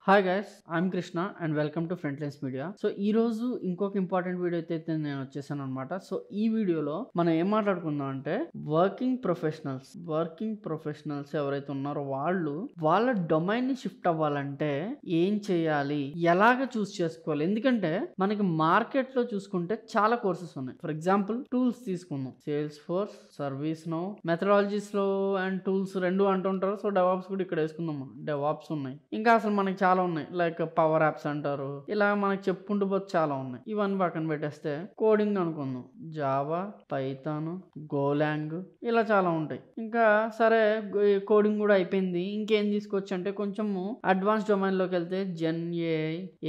Hi guys, I'm Krishna and welcome to Frontlines media. So ఈ రోజు ఇంకొక ఇంపార్టెంట్ వీడియో అయితే నేను వచ్చేసాను అనమాట. సో ఈ వీడియోలో మనం ఏం మాట్లాడుకుందాం అంటే వర్కింగ్ ప్రొఫెషనల్స్ ఎవరైతే ఉన్నారో వాళ్ళ డొమైన్ ని షిఫ్ట్ అవ్వాలంటే ఏం చేయాలి, ఎలాగ చూస్ చేసుకోవాలి. ఎందుకంటే మనకి మార్కెట్ లో చూసుకుంటే చాలా కోర్సెస్ ఉన్నాయి. ఫర్ ఎగ్జాంపుల్ టూల్స్ తీసుకుందాం, sales force, service now, methodologies లో అండ్ టూల్స్ రెండు అంటుంటారు. సో డెవాప్స్ కూడా ఇక్కడ వేసుకుందాం. డెవాప్స్ ఉన్నాయి, ఇంకా అసలు మనకి చాలా ఉన్నాయి, లైక్ పవర్ యాప్స్ అంటారు. ఇలా మనకి చెప్పుకుంటూ పోతే చాలా ఉన్నాయి. ఇవన్నీ పక్కన పెట్టేస్తే కోడింగ్ అనుకుందాం, జావా, పైథాన్, గోలాంగ్, ఇలా చాలా ఉంటాయి. ఇంకా సరే కోడింగ్ కూడా అయిపోయింది, ఇంకేం తీసుకోవచ్చు అంటే కొంచెము అడ్వాన్స్ డొమైన్ లోకి వెళ్తే gen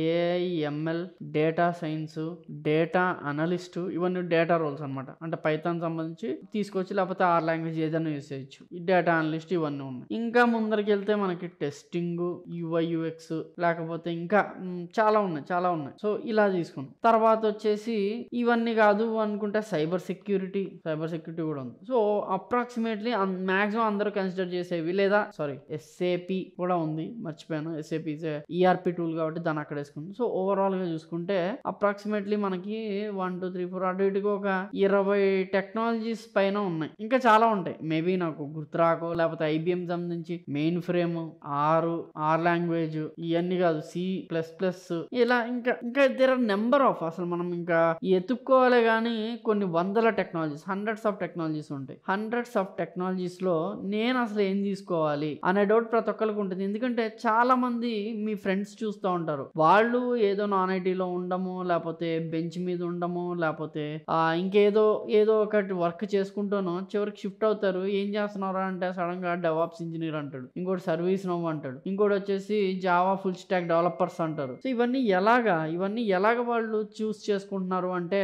AI, ML, data science, data analyst, ఇవన్నీ డేటా రోల్స్ అనమాట. అంటే పైథాన్ సంబంధించి తీసుకోవచ్చు, లేకపోతే ఆర్ లాంగ్వేజ్ ఏదైనా యూస్ చేయొచ్చు. ఈ డేటా అనలిస్ట్ ఇవన్నీ ఉన్నాయి. ఇంకా ముందరికి వెళ్తే మనకి టెస్టింగ్, యూఐ యూఎక్స్, లేకపోతే ఇంకా చాలా ఉన్నాయి. సో ఇలా తీసుకున్నాం. తర్వాత వచ్చేసి ఇవన్నీ కాదు అనుకుంటే సైబర్ సెక్యూరిటీ కూడా ఉంది. సో అప్రాక్సిమేట్లీ మాక్సిమం అందరూ కన్సిడర్ చేసేవి, లేదా ఎస్ఏపి కూడా ఉంది, మర్చిపోయాను. ఎస్ఏపి ఈఆర్పి టూల్ కాబట్టి దాన్ని అక్కడ వేసుకుంది. సో ఓవరాల్ గా చూసుకుంటే అప్రాక్సిమేట్లీ మనకి 1 2 3 4 అటు ఇటుగా ఒక 20 టెక్నాలజీస్ పైన ఉన్నాయి. ఇంకా చాలా ఉంటాయి, మేబీ నాకు గుర్తురాకో, లేకపోతే ఐబిఎం సంబంధించి మెయిన్ ఫ్రేమ్, ఆర్ లాంగ్వేజ్, ఇవన్నీ కాదు, C++, ఇలా ఇంకా దేర్ ఆర్ నెంబర్ ఆఫ్, అసలు మనం ఇంకా ఎత్తుక్కోవాలి కానీ కొన్ని వందల టెక్నాలజీస్, హండ్రెడ్స్ ఆఫ్ టెక్నాలజీస్ ఉంటాయి. హండ్రెడ్స్ ఆఫ్ టెక్నాలజీస్ లో నేను అసలు ఏం తీసుకోవాలి అనే డౌట్ ప్రతి ఒక్కరికి ఉంటుంది. ఎందుకంటే చాలా మంది మీ ఫ్రెండ్స్ చూస్తూ ఉంటారు, వాళ్ళు ఏదో నాన్ ఐటీలో ఉండము, లేకపోతే బెంచ్ మీద ఉండము, లేకపోతే ఇంకేదో ఒకటి వర్క్ చేసుకుంటాను, చివరికి షిఫ్ట్ అవుతారు. ఏం చేస్తున్నారా అంటే సడన్ గా డెవాప్స్ ఇంజనీర్ అంటాడు, ఇంకోటి సర్వీస్ నౌ అంటాడు, ఇంకోటి వచ్చేసి జావా ఫుల్ స్టాక్ డెవలపర్స్ అంటారు. సో ఇవన్నీ ఎలాగ వాళ్ళు చూస్ చేసుకుంటున్నారు అంటే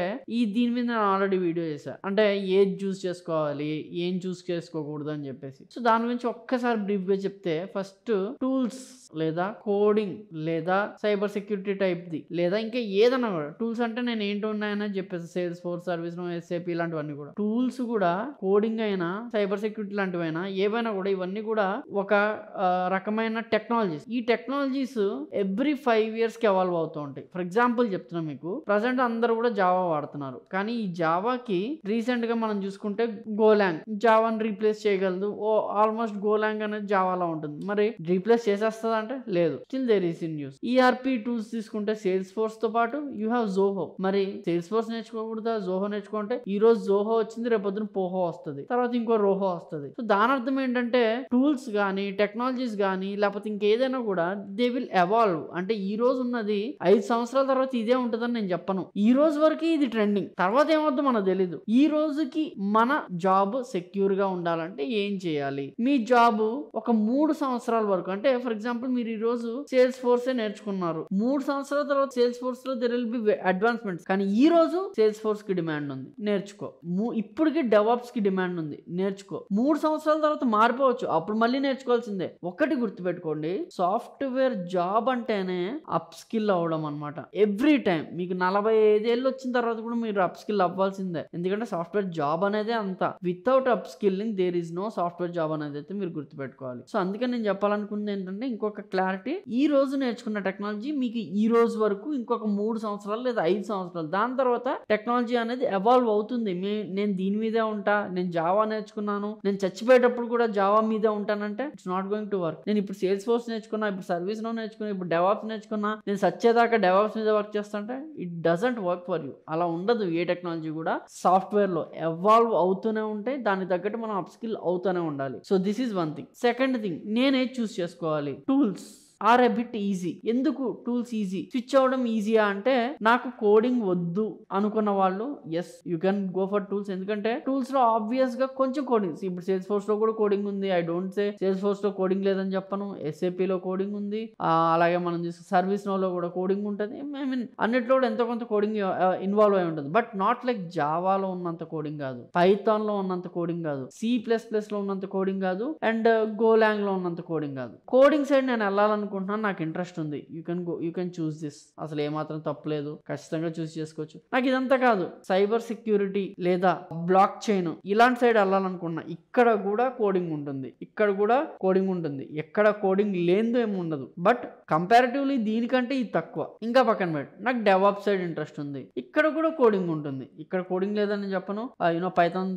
దీని మీద నేను ఆల్రెడీ వీడియో చేశాను. అంటే ఏది చూస్ చేసుకోవాలి, ఏం చూస్ చేసుకోకూడదు అని చెప్పేసి. సో దాని గురించి ఒక్కసారి బ్రీఫ్ గా చెప్తే, ఫస్ట్ టూల్స్ లేదా కోడింగ్ లేదా సైబర్ సెక్యూరిటీ టైప్ ది, లేదా ఇంకా ఏదన్నా కూడా టూల్స్ అంటే నేను ఏంటి ఉన్నాయని చెప్పేసి, sales force, service now, SAP ఇలాంటివన్నీ కూడా టూల్స్, కూడా కోడింగ్ అయినా సైబర్ సెక్యూరిటీ లాంటివైనా ఏవైనా కూడా ఇవన్నీ కూడా ఒక రకమైన టెక్నాలజీస్. ఈ టెక్నాలజీస్ ఎవ్రీ 5 years కి ఎవాల్వ్ అవుతూ ఉంటాయి. ఫర్ ఎగ్జాంపుల్ చెప్తున్నా మీకు, ప్రజెంట్ అందరూ కూడా జావా వాడుతున్నారు, కానీ ఈ జావాకి రీసెంట్ గా మనం చూసుకుంటే గోలాంగ్ జావాని రీప్లేస్ చేయగలదు. ఆల్మోస్ట్ గోలాంగ్ అనేది జావాలో ఉంటుంది. మరి రీప్లేస్ చేసేస్తుంది అంటే లేదు, still there is in use. ERP tools తీసుకుంటే సేల్స్ ఫోర్స్ తో పాటు యూ హ్యావ్ జోహో. మరి సేల్స్ ఫోర్స్ నేర్చుకోకూడదా, జోహో నేర్చుకుంటే? ఈ రోజు జోహో వచ్చింది, రేపొద్దున పోహో వస్తుంది, తర్వాత ఇంకో రోహో వస్తుంది. సో దాని అర్థం ఏంటంటే టూల్స్ కానీ టెక్నాలజీస్ కానీ లేకపోతే ఇంకేదైనా కూడా దే విల్ ఎవాల్వ్. అంటే ఈ రోజు ఉన్నది 5 సంవత్సరాల తర్వాత ఇదే ఉంటుందని నేను చెప్పను. ఈ రోజు వరకు ఇది ట్రెండింగ్, తర్వాత ఏమవుతుందో మనకు తెలీదు. ఈ రోజుకి మన జాబ్ సెక్యూర్ గా ఉండాలంటే ఏం చేయాలి? మీ జాబ్ ఒక 3 సంవత్సరాల వరకు, అంటే ఫర్ ఎగ్జాంపుల్ మీరు ఈ రోజు సేల్స్ ఫోర్స్ నేర్చుకున్నారు, 3 సంవత్సరాల తర్వాత సేల్స్ ఫోర్స్ లో దెర్ విల్ బి అడ్వాన్స్మెంట్స్. కానీ ఈ రోజు సేల్స్ ఫోర్స్ కి డిమాండ్ ఉంది, నేర్చుకో. ఇప్పటికి డెవాప్స్ కి డిమాండ్ ఉంది, నేర్చుకో. 3 సంవత్సరాల తర్వాత మారిపోవచ్చు, అప్పుడు మళ్ళీ నేర్చుకోవాల్సిందే. ఒకటి గుర్తుపెట్టుకోండి, సాఫ్ట్వేర్ జాబ్ అంటేనే అప్ స్కిల్ అవడం అనమాట. ఎవ్రీ టైం మీకు 45 ఏళ్ళు వచ్చిన తర్వాత కూడా మీరు అప్ స్కిల్ అవ్వాల్సిందే. ఎందుకంటే సాఫ్ట్వేర్ జాబ్ అనేది అంత, without up skilling there is no software job అనేది అయితే మీరు గుర్తుపెట్టుకోవాలి. సో అందుకని నేను చెప్పాలనుకుంది ఏంటంటే, ఇంకొక క్లారిటీ, ఈ రోజు నేర్చుకున్న టెక్నాలజీ మీకు ఈ రోజు వరకు ఇంకొక 3 సంవత్సరాలు లేదా 5 సంవత్సరాలు, దాని తర్వాత టెక్నాలజీ అనేది ఎవాల్వ్ అవుతుంది. నేను దీని మీదే ఉంటా, నేను జావా నేర్చుకున్నాను, నేను చచ్చిపోయేటప్పుడు కూడా జావా మీదే ఉంటానంటే it's not going to work. నేను ఇప్పుడు సేల్స్ ఫోర్స్ నేర్చుకున్నా, ఇప్పుడు సర్వీస్ నౌ నేర్చుకున్నా, ఇప్పుడు డెవాప్స్ నేర్చుకున్నా, నేను సచ్చేదాకా డెవాప్స్ మీద వర్క్ చేస్తాంటే it doesn't work for you. అలా ఉండదు. ఏ టెక్నాలజీ కూడా సాఫ్ట్వేర్ లో ఎవాల్వ్ అవుతూనే ఉంటాయి, దానికి తగ్గట్టు మనం అప్ స్కిల్ అవుతూనే ఉండాలి. So this is one thing. Second thing, నేనే చూస్ చేసుకోవాలి. Tools are a bit easy. ఎందుకు టూల్స్ ఈజీ? స్విచ్ అవడం ఈజీయా అంటే, నాకు కోడింగ్ వద్దు అనుకున్న వాళ్ళు yes you can go for tools. ఎందుకంటే టూల్స్ లో ఆబ్వియస్ గా కొంచెం కోడింగ్, ఇప్పుడు సేల్స్ ఫోర్స్ లో కూడా కోడింగ్ ఉంది. I don't say sales force లో కోడింగ్ లేదని చెప్పను. ఎస్ఏపి లో కోడింగ్ ఉంది, అలాగే మనం చూస్తే సర్వీస్ నౌ లో కూడా కోడింగ్ ఉంటుంది. ఐ మీన్ అన్నిట్లో కూడా ఎంతో కొంత కోడింగ్ ఇన్వాల్వ్ అయి ఉంటుంది. బట్ నాట్ లైక్ జావాలో ఉన్నంత కోడింగ్ కాదు, పైథాన్ లో ఉన్నంత కోడింగ్ కాదు, C++ లో ఉన్నంత కోడింగ్ కాదు, అండ్ గోలాంగ్ లో ఉన్నంత కోడింగ్ కాదు. కోడింగ్ సైడ్ నేను వెళ్ళాలను వెళ్ళాలనుకుంటున్నాను, నాకు ఇంట్రెస్ట్ ఉంది, యూ కెన్ చూస్ దిస్, అసలు ఏమాత్రం తప్పలేదు, ఖచ్చితంగా చూస్ చేసుకోవచ్చు. నాకు ఇదంతా కాదు, సైబర్ సెక్యూరిటీ లేదా బ్లాక్ చైన్ ఇలాంటి సైడ్ వెళ్ళాలనుకున్నా, ఇక్కడ కూడా కోడింగ్ ఉంటుంది, ఎక్కడ కోడింగ్ లేనిదో ఏమి ఉండదు. బట్ కంపారిటివ్లీ దీనికంటే ఇది తక్కువ. ఇంకా పక్కన పెట్టు, నాకు డెవాప్ సైడ్ ఇంట్రెస్ట్ ఉంది, ఇక్కడ కూడా కోడింగ్ ఉంటుంది. ఇక్కడ కోడింగ్ లేదని చెప్పను, పైథాన్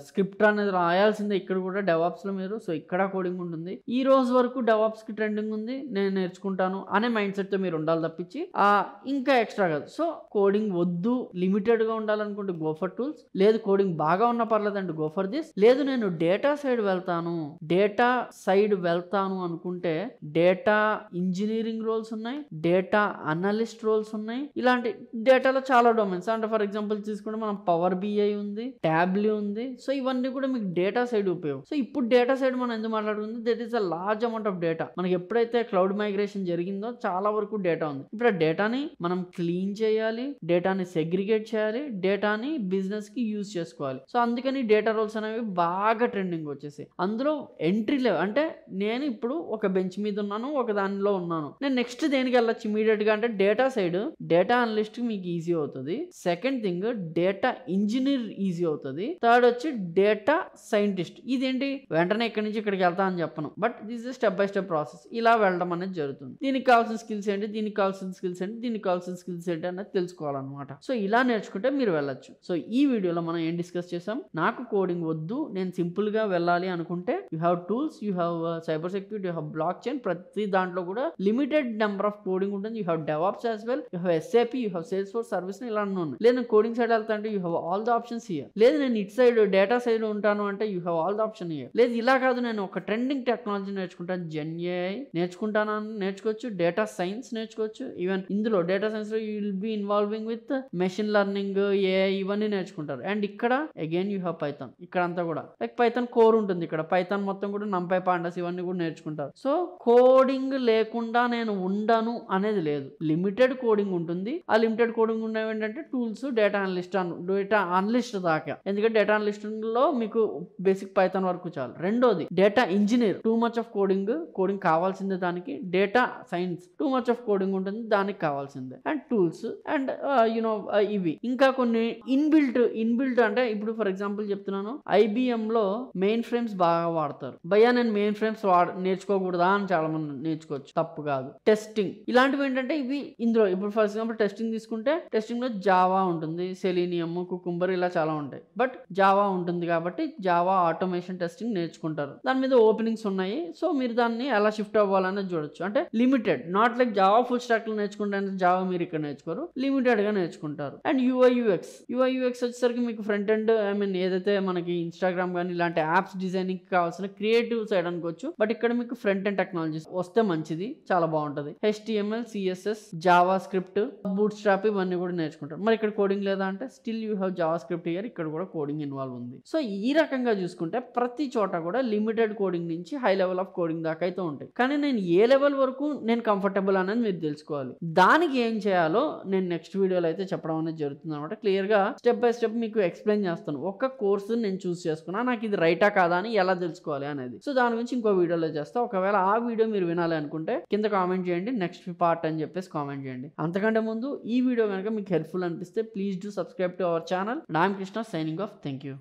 స్క్రిప్ట్ అనేది రాయాల్సిందే ఇక్కడ కూడా డెవాప్స్ లో మీరు. సో ఇక్కడ కోడింగ్ ఉంటుంది. ఈ రోజు వరకు డెవాప్స్ కి ట్రెండింగ్ ఉంది, నేను నేర్చుకుంటాను అనే మైండ్ సెట్ తో మీరు ఉండాలి తప్పించి ఇంకా ఎక్స్ట్రా కాదు. సో కోడింగ్ వద్దు, లిమిటెడ్ గా ఉండాలనుకుంటే గో ఫర్ టూల్స్, లేదు కోడింగ్ బాగా ఉన్నా పర్లేదంటే గో ఫర్ దిస్, లేదు నేను డేటా సైడ్ వెళ్తాను అనుకుంటే డేటా ఇంజనీరింగ్ రోల్స్ ఉన్నాయి, డేటా అనలిస్ట్ రోల్స్ ఉన్నాయి. ఇలాంటి డేటాలో చాలా డొమైన్స్, అంటే ఫర్ ఎగ్జాంపుల్ తీసుకుంటే మనం పవర్ బిఐ ఉంది, టాబ్లీ ఉంది. సో ఇవన్నీ కూడా మీకు డేటా సైడ్ ఉపయోగం. సో ఇప్పుడు డేటా సైడ్ మనం ఎందుకు మాట్లాడుతుంది, that is a large amount of data. మనకి ఎప్పుడైతే క్లౌడ్ మైగ్రేషన్ జరిగిందో చాలా వరకు డేటా ఉంది. ఇప్పుడు ఆ డేటాని మనం క్లీన్ చేయాలి, డేటాని సెగ్రిగేట్ చేయాలి, డేటాని బిజినెస్ కి యూజ్ చేసుకోవాలి. సో అందుకని డేటా రోల్స్ అనేవి బాగా ట్రెండింగ్ వచ్చేసి, అందులో ఎంట్రీ లెవెల్ అంటే నేను ఇప్పుడు ఒక బెంచ్ మీద ఉన్నాను, ఒక దానిలో ఉన్నాను, నేను నెక్స్ట్ దేనికి వెళ్ళొచ్చు ఇమీడియట్ గా అంటే డేటా సైడ్. డేటా అనలిస్ట్ మీకు ఈజీ అవుతుంది. Second thing data engineer easy అవుతుంది. థర్డ్ వచ్చి డేటా సైంటిస్ట్. ఇదేంటి వెంటనే ఇక్కడి నుంచి ఇక్కడికి వెళ్తా అని చెప్పను, but this is step by step process. ఇలా వెళ్ళడం అనేది జరుగుతుంది. దీనికి కావాల్సిన స్కిల్స్ ఏంటి, దీనికి కావాల్సిన స్కిల్స్ ఏంటి అనేది తెలుసుకోవాలన్నమాట. సో ఇలా నేర్చుకుంటే మీరు వెళ్ళొచ్చు. సో ఈ వీడియోలో మనం ఏం డిస్కస్ చేసాం, నాకు కోడింగ్ వద్దు, నేను సింపుల్ గా వెళ్ళాలి అనుకుంటే you have tools, you have cyber security, you have block chain. ప్రతి దాంట్లో కూడా లిమిటెడ్ నెంబర్ ఆఫ్ కోడింగ్ ఉంటుంది. You have DevOps as well, you have SAP, you have sales force service, ఇలా ఉన్నాయి. లేదు నేను కోడింగ్ సైడ్ వెళ్తా అంటే you have all the options here. లేదు నేను ఇటు సైడ్ డేటా సైడ్ ఉంటాను అంటే you have all the option here. లేదు ఇలా కాదు, నేను ఒక ట్రెండింగ్ టెక్నాలజీ నేర్చుకుంటాను, GenAI నేర్చుకోవచ్చు, డేటా సైన్స్ నేర్చుకోవచ్చు. ఈవెన్ ఇందులో డేటా సైన్స్ లో you will be involving with machine learning, AI ఇవన్నీ నేర్చుకుంటారు. అండ్ ఇక్కడ అగైన్ యూ హ్యావ్ పైథాన్. ఇక్కడ అంతా కూడా లైక్ పైథాన్ కోర్ ఉంటుంది. ఇక్కడ పైథాన్ మొత్తం కూడా NumPy Pandas ఇవన్నీ కూడా నేర్చుకుంటారు. సో కోడింగ్ లేకుండా నేను ఉండను అనేది లేదు, లిమిటెడ్ కోడింగ్ ఉంటుంది. ఆ లిమిటెడ్ కోడింగ్ ఉన్నవి ఏంటంటే టూల్స్, డేటా అనలిస్ట్ దాకా. ఎందుకంటే డేటా అనలిస్ట్ లో మీకు బేసిక్ పైథాన్ వరకు చాలు. రెండోది data engineer, too much of coding కావాల్సిందే దానికి. Data science too much of coding ఉంటుంది, దానికి కావాల్సిందే. అండ్ టూల్స్ అండ్ ఇవి ఇంకా కొన్ని ఇన్బిల్ట్ అంటే ఇప్పుడు ఫర్ ఎగ్జాంపుల్ చెప్తున్నాను, IBM లో మెయిన్ ఫ్రేమ్స్ బాగా వాడతారు. భయ్యా నేను మెయిన్ ఫ్రేమ్స్ నేర్చుకోకూడదా అని చాలా మంది నేర్చుకోవచ్చు, తప్పు కాదు. టెస్టింగ్ ఇలాంటివి ఏంటంటే ఇవి ఇందులో ఇప్పుడు ఫర్ ఎగ్జాంపుల్ టెస్టింగ్ తీసుకుంటే టెస్టింగ్ లో జావా ఉంటుంది, సెలీనియం, కుకుంబర్ ఇలా చాలా ఉంటాయి. బట్ జావా ఉంటుంది కాబట్టి జావా ఆటోమేషన్ టెస్టింగ్ నేర్చుకుంటారు. దాని మీద ఓపెనింగ్స్ ఉన్నాయి. సో మీరు దాన్ని ఎలా షిఫ్ట్ అవ్వాలనేది చూడొచ్చు. అంటే limited, not like Java full stock లో నేర్చుకుంటే జావా మీరు ఇక్కడ నేర్చుకోరు, లిమిటెడ్ గా నేర్చుకుంటారు. అండ్ UI UX వచ్చేసరికి మీకు ఫ్రంట్ ఎండ్ ఏదైతే మనకి ఇన్స్టాగ్రామ్ కానీ ఇలాంటి యాప్స్ డిజైనింగ్ కావాల్సిన క్రియేటివ్ సైడ్ అనుకోవచ్చు. బట్ ఇక్కడ మీకు ఫ్రంట్ ఎండ్ టెక్నాలజీస్ వస్తే మంచిది, చాలా బాగుంటది. HTML, CSS, Java script, boot strap ఇవన్నీ కూడా నేర్చుకుంటారు. మరి ఇక్కడ కోడింగ్ లేదా అంటే still you have Java script here, ఇక్కడ కూడా కోడింగ్ ఇన్వాల్వ్ ఉంది. సో ఈ రకంగా చూసుకుంటే ప్రతి చోట కూడా లిమిటెడ్ కోడింగ్ నుంచి హై లెవెల్ ఆఫ్ కోడింగ్ దాకా అయితే ఉంటాయి. కానీ నేను ఏ లెవెల్ వరకు నేను కంఫర్టబుల్ అనేది మీరు తెలుసుకోవాలి. దానికి ఏం చేయాలో నేను నెక్స్ట్ వీడియోలో అయితే చెప్పడం అనేది జరుగుతుంది అనమాట. క్లియర్ గా స్టెప్ బై స్టెప్ మీకు ఎక్స్ప్లెయిన్ చేస్తాను. ఒక్క కోర్సు నేను చూస్ చేసుకున్నా, నాకు ఇది రైటా కాదా అని ఎలా తెలుసుకోవాలి అనేది. సో దాని గురించి ఇంకో వీడియోలో చేస్తా. ఒకవేళ ఆ వీడియో మీరు వినాలి అనుకుంటే కింద కామెంట్ చేయండి, నెక్స్ట్ పార్ట్ అని చెప్పేసి కామెంట్ చేయండి. అంతకంటే ముందు ఈ వీడియో కనుక మీకు హెల్ప్ఫుల్ అనిపిస్తే please do subscribe to our channel. I'm Krishna signing off. Thank you.